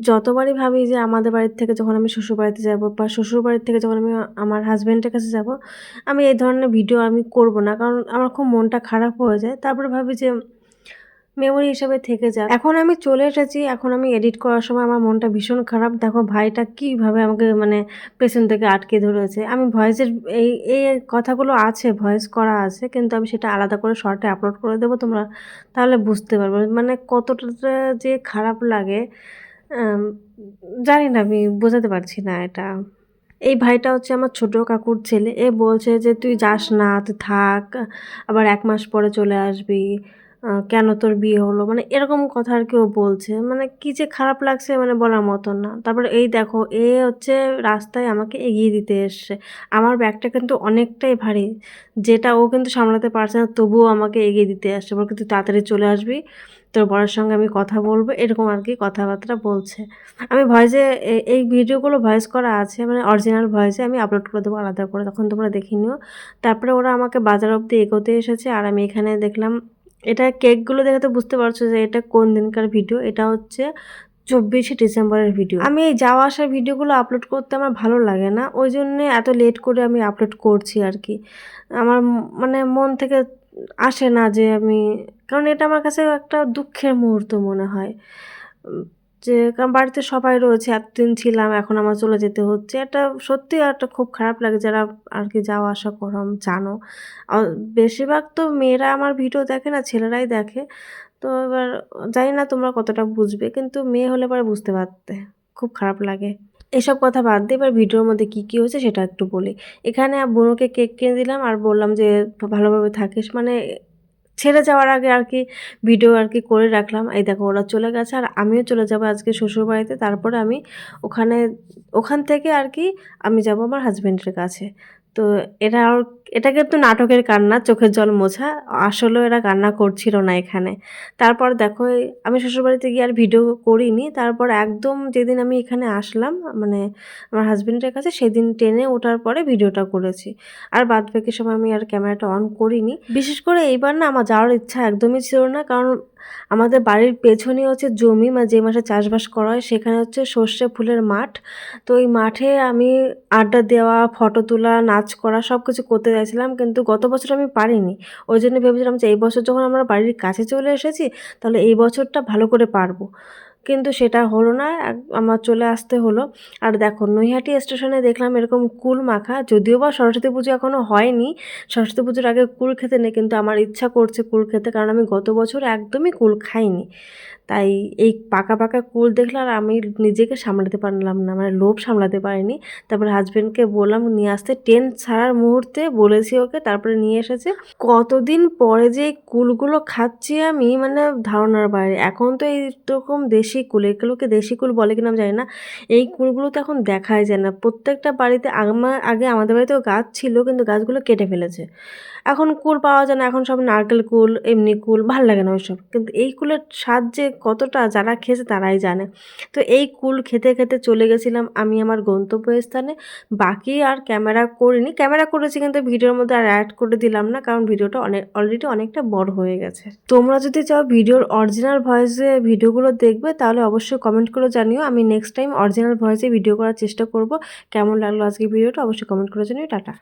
যতবারই ভাবি যে আমাদের বাড়ির থেকে যখন আমি শ্বশুরবাড়িতে যাবো বা শ্বশুরবাড়ির থেকে যখন আমি আমার হাসব্যান্ডের কাছে যাবো, আমি এই ধরনের ভিডিও আমি করব না। কারণ আমার খুব মনটা খারাপ হয়ে যায়। তারপরে ভাবি যে মেমোরি হিসেবে থেকে যাক। এখন আমি চলে এসেছি, এখন আমি এডিট করার সময় আমার মনটা ভীষণ খারাপ। দেখো ভাইটা কিভাবে আমাকে মানে পেছন থেকে আটকে ধরেছে। আমি ভয়েসের এই কথাগুলো আছে, ভয়েস করা আছে। কিন্তু আমি সেটা আলাদা করে শর্টে আপলোড করে দেবো তোমরা তাহলে বুঝতে পারবে। মানে কতটা যে খারাপ লাগে আম জানি না, আমি বোঝাতে পারছি না এটা। এই ভাইটা হচ্ছে আমার ছোট কাকুর ছেলে। এ বলছে যে, "তুই যাস না, তুই থাক। আবার ১ মাস পরে চলে আসবি। কেন তোর বিয়ে হলো?" মানে এরকম কথা আরকি ও বলছে। মানে কি যে খারাপ লাগছে মানে বলার মতন না। তারপরে এই দেখো এ হচ্ছে রাস্তায় আমাকে এগিয়ে দিতে এসছে। আমার ব্যাগটা কিন্তু অনেকটাই ভারী। যেটা ও কিন্তু সামলাতে পারছে না তবুও আমাকে এগিয়ে দিতে আসছে। বলছে, "তুই তাড়াতাড়ি চলে আসবি। তোর বরের সঙ্গে আমি কথা বলবো।" এরকম আরকি কথাবার্তা বলছে। আমি ভয়েসে এই ভিডিওগুলো ভয়েস করা আছে মানে অরিজিনাল ভয়েসে আমি আপলোড করে দেবো আলাদা করে, তখন তোমরা দেখে নিও। তারপরে ওরা আমাকে বাজার অব্দি এগোতে এসেছে আর আমি এখানে দেখলাম এটা কেকগুলো দেখে তো বুঝতে পারছো যে এটা কোন দিনকার ভিডিও। এটা হচ্ছে ২৪শে ডিসেম্বরের ভিডিও। আমি এই যাওয়া আসার ভিডিওগুলো আপলোড করতে আমার ভালো লাগে না। ওইজন্যে এত লেট করে আমি আপলোড করছি আরকি। আমার মানে মন থেকে আসে না যে আমি, কারণ এটা আমার কাছে একটা দুঃখের মুহূর্ত মনে হয়। উম যে কারণ বাড়িতে সবাই রয়েছে, এতদিন ছিলাম, এখন আমার চলে যেতে হচ্ছে। এটা সত্যিই একটা খুব খারাপ লাগে যারা আরকি যাওয়া আসা করো জানো। আ বেশিরভাগ তো মেয়েরা আমার ভিডিও দেখে না, ছেলেরাই দেখে। তো এবার জানি না তোমরা কতটা বুঝবে, কিন্তু মেয়ে হলে পরে বুঝতে পারতে। খুব খারাপ লাগে। এসব কথা বাদ দিয়ে এবার ভিডিওর মধ্যে কী হয়েছে সেটা একটু বলি। এখানে বুনুকে কেক কিনে দিলাম আর বললাম যে, "ভালোভাবে থাকিস।" মানে ছেড়ে যাওয়ার আগে আরকি ভিডিও আরকি করে রাখলাম। এই দেখো ওরা চলে গেছে আর আমিও চলে যাবো আজকে শ্বশুরবাড়িতে। তারপরে আমি ওখানে ওখান থেকে আরকি আমি যাবো আমার হাসব্যান্ডের কাছে। তো এরা আর এটা কিন্তু নাটকের কান্না, চোখের জল মোছা। আসলেও এরা কান্না করছিল না এখানে। তারপর দেখো আমি শ্বশুরবাড়িতে গিয়ে আর ভিডিও করিনি। তারপর একদম যেদিন আমি এখানে আসলাম মানে আমার হাসব্যান্ডের কাছে সেদিন ট্রেনে ওঠার পরে ভিডিওটা করেছি। আর বাদবাকি সময় আমি আর ক্যামেরাটা অন করিনি। বিশেষ করে এইবার না আমার যাওয়ার ইচ্ছা একদমই ছিল না। কারণ আমাদের বাড়ির পেছনেই হচ্ছে জমি, মানে যে মাঠে চাষবাস করা হয় সেখানে হচ্ছে সর্ষে ফুলের মাঠ। তো ওই মাঠে আমি আড্ডা দেওয়া, ফটো তোলা, নাচ করা সবকিছু করতে চাইছিলাম। কিন্তু গত বছর আমি পারিনি। ওইজন্য ভেবেছিলাম যে এই বছর যখন আমরা বাড়ির কাছে চলে এসেছি তাহলে এই বছরটা ভালো করে পারবো। কিন্তু সেটা হলো না। আমার চলে আসতে হলো। আর দেখো নৈহাটি স্টেশনে দেখলাম এরকম কুল মাখা। যদিও বা সরস্বতী পুজো এখনো হয়নি। সরস্বতী পুজোর আগে কুল খেতে নেই, কিন্তু আমার ইচ্ছা করছে কুল খেতে। কারণ আমি গত বছর একদমই কুল খাইনি। তাই এই পাকা কুল দেখলে আর আমি নিজেকে সামলাতে পারলাম না। মানে লোভ সামলাতে পারিনি। তারপরে হাসব্যান্ডকে বললাম নিয়ে আসতে। ট্রেন ছাড়ার মুহূর্তে বলেছি ওকে, তারপরে নিয়ে এসেছে। কতদিন পরে যে এই কুলগুলো খাচ্ছি আমি মানে ধারণার বাইরে। এখন তো এইরকম দেশি কুল, এগুলোকে দেশি কুল বলে কিনা আমি জানি না। এই কুলগুলো তো এখন দেখাই যায় না। প্রত্যেকটা বাড়িতে আগে আমাদের বাড়িতেও গাছ ছিল, কিন্তু গাছগুলো কেটে ফেলেছে। এখন কুল পাওয়া যায় না। এখন সব নারকেল কুল, এমনি কুল, ভাল লাগে না ওইসব। কিন্তু এই কুলের স্বাদ যে কতটা যারা খেয়েছে তারাই জানে। তো এই কুল খেতে চলে গেছিলাম আমি আমার গন্তব্যস্থানে। বাকি আর ক্যামেরা করিনি। ক্যামেরা করেছি কিন্তু ভিডিওর মধ্যে আর অ্যাড করে দিলাম না। কারণ ভিডিওটা অলরেডি অনেকটা বড় হয়ে গেছে। তোমরা যদি চাও ভিডিওর অরিজিনাল ভয়েসে ভিডিওগুলো দেখবে তাহলে অবশ্যই কমেন্ট করে জানিও। আমি নেক্সট টাইম অরিজিনাল ভয়েসে ভিডিও করার চেষ্টা করব। কেমন লাগলো আজকের ভিডিওটা অবশ্যই কমেন্ট করে জানিও। টাটা।